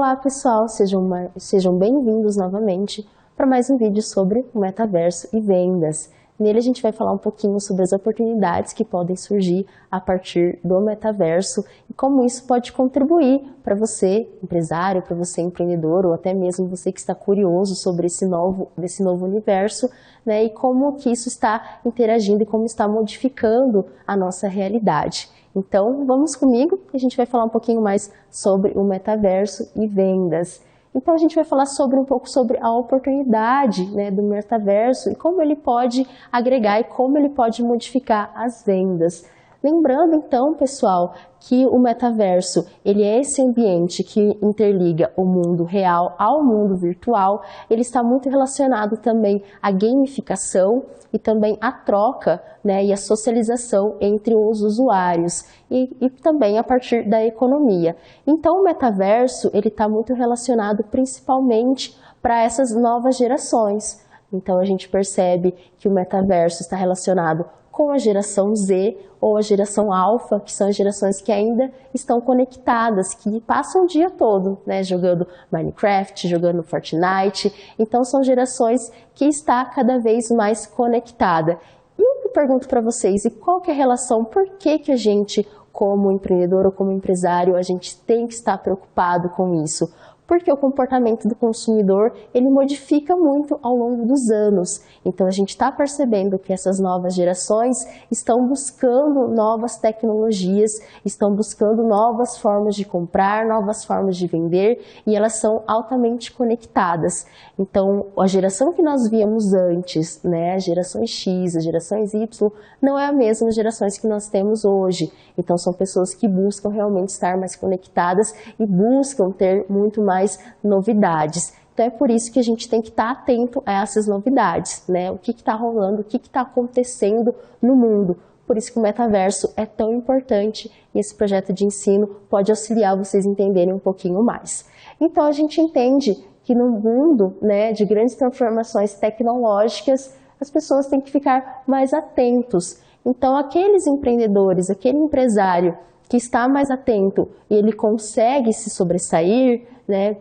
Olá pessoal, sejam bem-vindos novamente para mais um vídeo sobre o metaverso e vendas. Nele a gente vai falar um pouquinho sobre as oportunidades que podem surgir a partir do metaverso e como isso pode contribuir para você, empresário, para você, empreendedor, ou até mesmo você que está curioso sobre esse novo universo, né, e como que isso está interagindo e como está modificando a nossa realidade. Então, vamos comigo e a gente vai falar um pouquinho mais sobre o metaverso e vendas. Então, a gente vai falar um pouco sobre a oportunidade, né, do metaverso e como ele pode agregar e como ele pode modificar as vendas. Lembrando, então, pessoal, que o metaverso ele é esse ambiente que interliga o mundo real ao mundo virtual. Ele está muito relacionado também à gamificação e também à troca, né, e à socialização entre os usuários e também a partir da economia. Então, o metaverso ele está muito relacionado principalmente para essas novas gerações. Então, a gente percebe que o metaverso está relacionado com a geração Z ou a geração Alpha, que são as gerações que ainda estão conectadas, que passam o dia todo, né, jogando Minecraft, jogando Fortnite. Então, são gerações que estão cada vez mais conectadas. E eu pergunto para vocês, e qual que é a relação, por que que a gente, como empreendedor ou como empresário, a gente tem que estar preocupado com isso? Porque o comportamento do consumidor, ele modifica muito ao longo dos anos. Então, a gente está percebendo que essas novas gerações estão buscando novas tecnologias, estão buscando novas formas de comprar, novas formas de vender, e elas são altamente conectadas. Então, a geração que nós víamos antes, né, as gerações X, as gerações Y, não é a mesma gerações que nós temos hoje. Então, são pessoas que buscam realmente estar mais conectadas e buscam ter muito mais novidades. Então é por isso que a gente tem que estar atento a essas novidades, né? O que está rolando, o que está acontecendo no mundo. Por isso que o metaverso é tão importante e esse projeto de ensino pode auxiliar vocês a entenderem um pouquinho mais. Então a gente entende que no mundo, né, de grandes transformações tecnológicas, as pessoas têm que ficar mais atentos. Então aqueles empreendedores, aquele empresário que está mais atento e ele consegue se sobressair, né,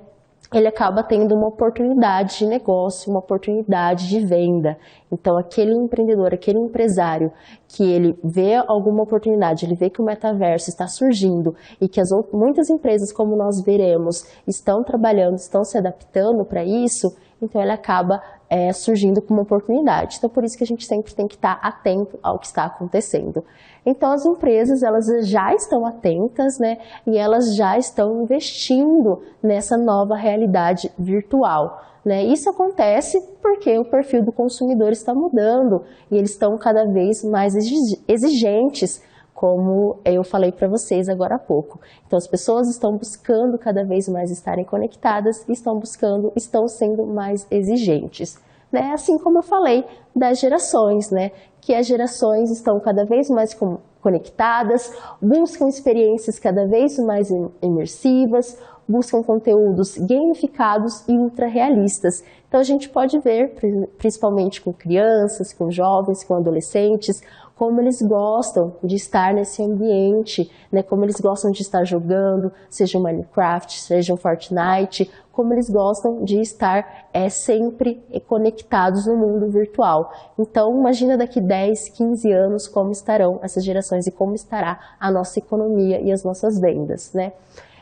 ele acaba tendo uma oportunidade de negócio, uma oportunidade de venda. Então, aquele empreendedor, aquele empresário que ele vê alguma oportunidade, ele vê que o metaverso está surgindo e que muitas empresas, como nós veremos, estão trabalhando, estão se adaptando para isso, então ele acaba surgindo como oportunidade. Então, por isso que a gente sempre tem que estar atento ao que está acontecendo. Então, as empresas, elas já estão atentas, né, e elas já estão investindo nessa nova realidade virtual, né? Isso acontece porque o perfil do consumidor está mudando e eles estão cada vez mais exigentes, como eu falei para vocês agora há pouco. Então, as pessoas estão buscando cada vez mais estarem conectadas, estão sendo mais exigentes, né? Assim como eu falei das gerações, né? Que as gerações estão cada vez mais conectadas, buscam experiências cada vez mais imersivas, buscam conteúdos gamificados e ultra realistas. Então a gente pode ver, principalmente com crianças, com jovens, com adolescentes, como eles gostam de estar nesse ambiente, né? Como eles gostam de estar jogando, seja o Minecraft, seja o Fortnite, como eles gostam de estar sempre conectados no mundo virtual. Então, imagina daqui 10, 15 anos como estarão essas gerações e como estará a nossa economia e as nossas vendas, né?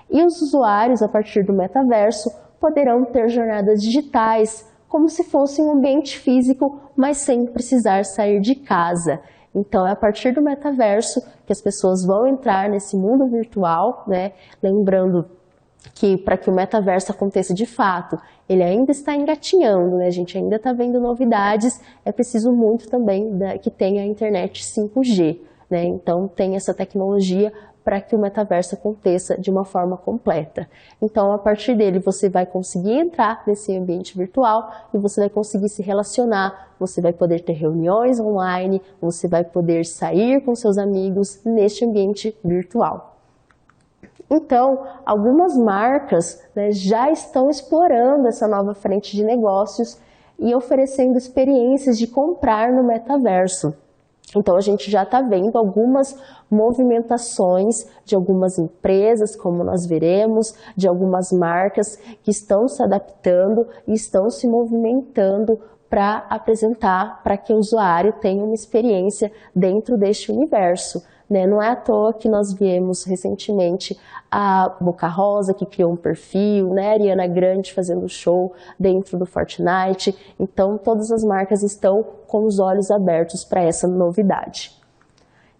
E os usuários, a partir do metaverso, poderão ter jornadas digitais, como se fosse um ambiente físico, mas sem precisar sair de casa. Então, é a partir do metaverso que as pessoas vão entrar nesse mundo virtual, né? Lembrando que para que o metaverso aconteça de fato, ele ainda está engatinhando, né? A gente ainda está vendo novidades, é preciso muito também que tenha a internet 5G, né? Então, tem essa tecnologia para que o metaverso aconteça de uma forma completa. Então, a partir dele, você vai conseguir entrar nesse ambiente virtual e você vai conseguir se relacionar, você vai poder ter reuniões online, você vai poder sair com seus amigos neste ambiente virtual. Então, algumas marcas, né, já estão explorando essa nova frente de negócios e oferecendo experiências de comprar no metaverso. Então, a gente já está vendo algumas movimentações de algumas empresas, como nós veremos, de algumas marcas que estão se adaptando e estão se movimentando para apresentar, para que o usuário tenha uma experiência dentro deste universo. Não é à toa que nós vimos recentemente a Boca Rosa, que criou um perfil, a Ariana Grande fazendo show dentro do Fortnite. Então, todas as marcas estão com os olhos abertos para essa novidade.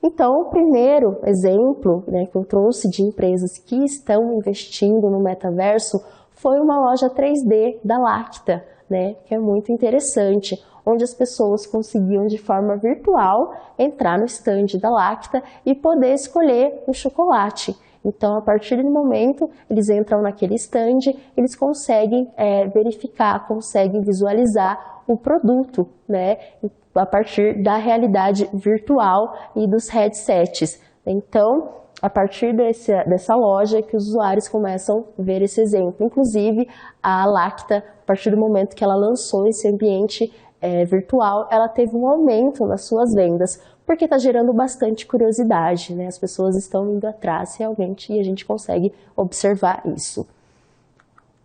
Então, o primeiro exemplo que eu trouxe de empresas que estão investindo no metaverso foi uma loja 3D da Lacta, que é muito interessante, onde as pessoas conseguiam de forma virtual entrar no stand da Lacta e poder escolher o chocolate. Então, a partir do momento, eles entram naquele stand, eles conseguem verificar, conseguem visualizar o produto, a partir da realidade virtual e dos headsets. Então, a partir dessa loja que os usuários começam a ver esse exemplo. Inclusive, a Lacta, a partir do momento que ela lançou esse ambiente virtual, ela teve um aumento nas suas vendas, porque está gerando bastante curiosidade, As pessoas estão indo atrás realmente e a gente consegue observar isso.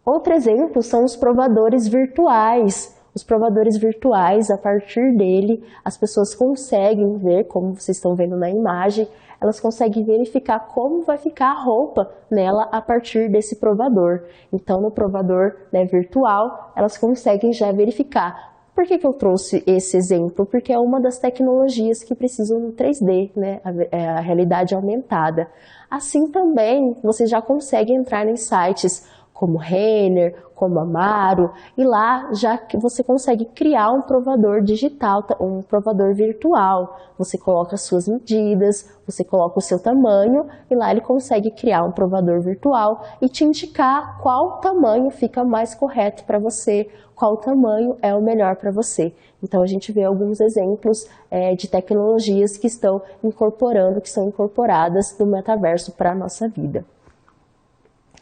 Outro exemplo são os provadores virtuais. Os provadores virtuais, a partir dele, as pessoas conseguem ver, como vocês estão vendo na imagem, elas conseguem verificar como vai ficar a roupa nela a partir desse provador. Então, no provador virtual, elas conseguem já verificar. Por que eu trouxe esse exemplo? Porque é uma das tecnologias que precisam no 3D, a realidade aumentada. Assim também, você já consegue entrar em sites como Renner, como Amaro, e lá já que você consegue criar um provador digital, um provador virtual. Você coloca as suas medidas, você coloca o seu tamanho, e lá ele consegue criar um provador virtual e te indicar qual tamanho fica mais correto para você, qual tamanho é o melhor para você. Então, a gente vê alguns exemplos de tecnologias que estão incorporando, que são incorporadas no metaverso para a nossa vida.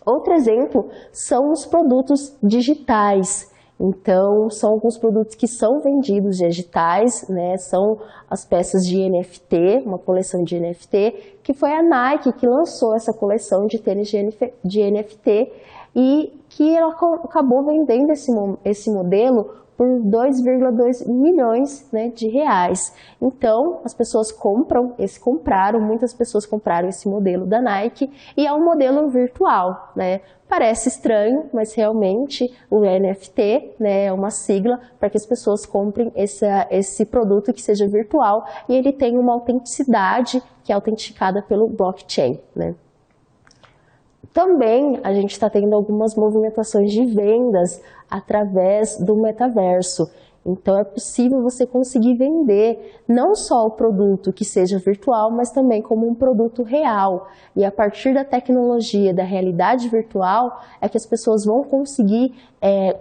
Outro exemplo são os produtos digitais. Então, são alguns produtos que são vendidos digitais, são as peças de NFT, uma coleção de NFT, que foi a Nike que lançou essa coleção de tênis de NFT e que ela acabou vendendo esse modelo por 2,2 milhões de reais. Então, as pessoas muitas pessoas compraram esse modelo da Nike e é um modelo virtual, Parece estranho, mas realmente o NFT é uma sigla para que as pessoas comprem esse produto que seja virtual e ele tem uma autenticidade que é autenticada pelo blockchain, Também a gente está tendo algumas movimentações de vendas através do metaverso. Então é possível você conseguir vender não só o produto que seja virtual, mas também como um produto real. E a partir da tecnologia, da realidade virtual, é que as pessoas vão conseguir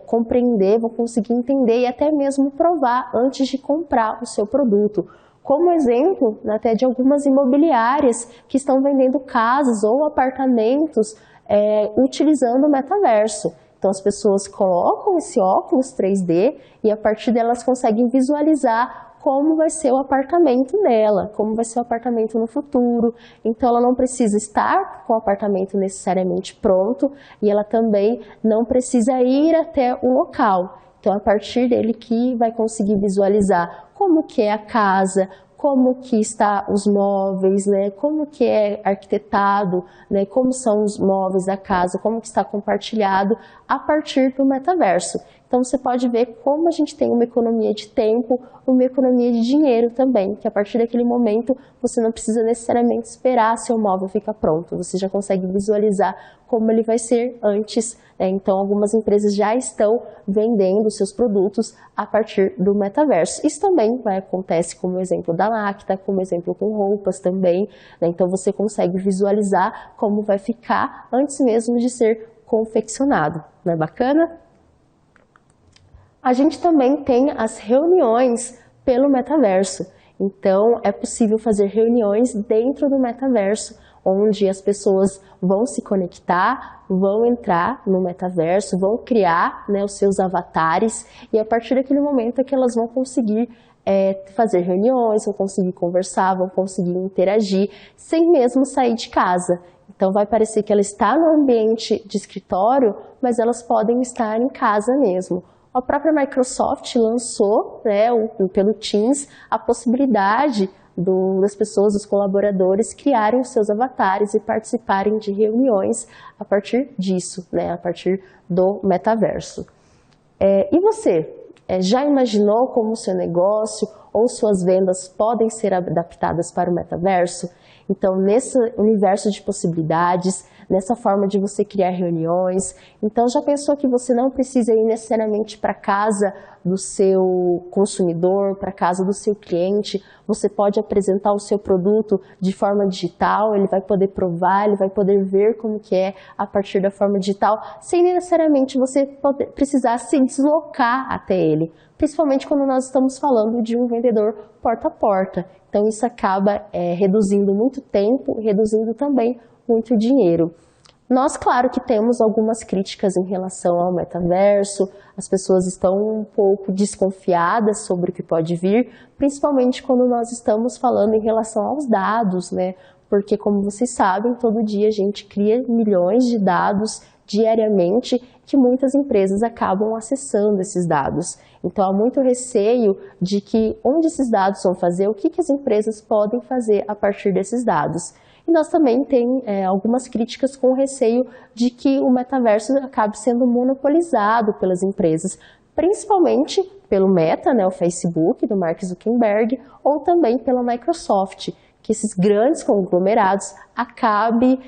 compreender, vão conseguir entender e até mesmo provar antes de comprar o seu produto. Como exemplo, até de algumas imobiliárias que estão vendendo casas ou apartamentos utilizando o metaverso. Então, as pessoas colocam esse óculos 3D e a partir delas conseguem visualizar como vai ser o apartamento dela, como vai ser o apartamento no futuro. Então, ela não precisa estar com o apartamento necessariamente pronto e ela também não precisa ir até o local. Então, a partir dele que vai conseguir visualizar como que é a casa, como que está os móveis, como que é arquitetado, como são os móveis da casa, como que está compartilhado a partir do metaverso. Então você pode ver como a gente tem uma economia de tempo, uma economia de dinheiro também, que a partir daquele momento você não precisa necessariamente esperar seu móvel ficar pronto, você já consegue visualizar como ele vai ser antes. Então algumas empresas já estão vendendo seus produtos a partir do metaverso. Isso também acontece como exemplo da Lacta, como exemplo com roupas também. Então você consegue visualizar como vai ficar antes mesmo de ser confeccionado. Não é bacana? A gente também tem as reuniões pelo metaverso. Então, é possível fazer reuniões dentro do metaverso, onde as pessoas vão se conectar, vão entrar no metaverso, vão criar os seus avatares e a partir daquele momento é que elas vão conseguir fazer reuniões, vão conseguir conversar, vão conseguir interagir, sem mesmo sair de casa. Então vai parecer que ela está no ambiente de escritório, mas elas podem estar em casa mesmo. A própria Microsoft lançou, né, pelo Teams, a possibilidade das pessoas, dos colaboradores, criarem os seus avatares e participarem de reuniões a partir disso, né, a partir do metaverso. E você, já imaginou como o seu negócio ou suas vendas podem ser adaptadas para o metaverso? Então, nesse universo de possibilidades, nessa forma de você criar reuniões, então já pensou que você não precisa ir necessariamente para casa do seu consumidor, para casa do seu cliente, você pode apresentar o seu produto de forma digital, ele vai poder provar, ele vai poder ver como que é a partir da forma digital, sem necessariamente você precisar se deslocar até ele, principalmente quando nós estamos falando de um vendedor porta a porta. Então isso acaba reduzindo muito tempo, reduzindo também muito dinheiro. Nós, claro que temos algumas críticas em relação ao metaverso, as pessoas estão um pouco desconfiadas sobre o que pode vir, principalmente quando nós estamos falando em relação aos dados, né? Porque, como vocês sabem, todo dia a gente cria milhões de dados diariamente que muitas empresas acabam acessando esses dados. Então, há muito receio de que onde esses dados vão fazer, o que as empresas podem fazer a partir desses dados. E nós também temos algumas críticas com receio de que o metaverso acabe sendo monopolizado pelas empresas, principalmente pelo Meta, né, o Facebook, do Mark Zuckerberg, ou também pela Microsoft, que esses grandes conglomerados acabem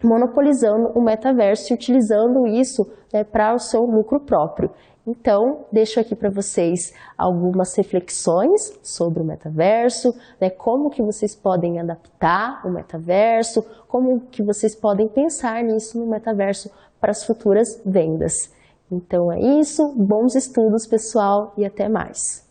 monopolizando o metaverso e utilizando isso, né, para o seu lucro próprio. Então, deixo aqui para vocês algumas reflexões sobre o metaverso, né, como que vocês podem adaptar o metaverso, como que vocês podem pensar nisso no metaverso para as futuras vendas. Então é isso, bons estudos pessoal e até mais!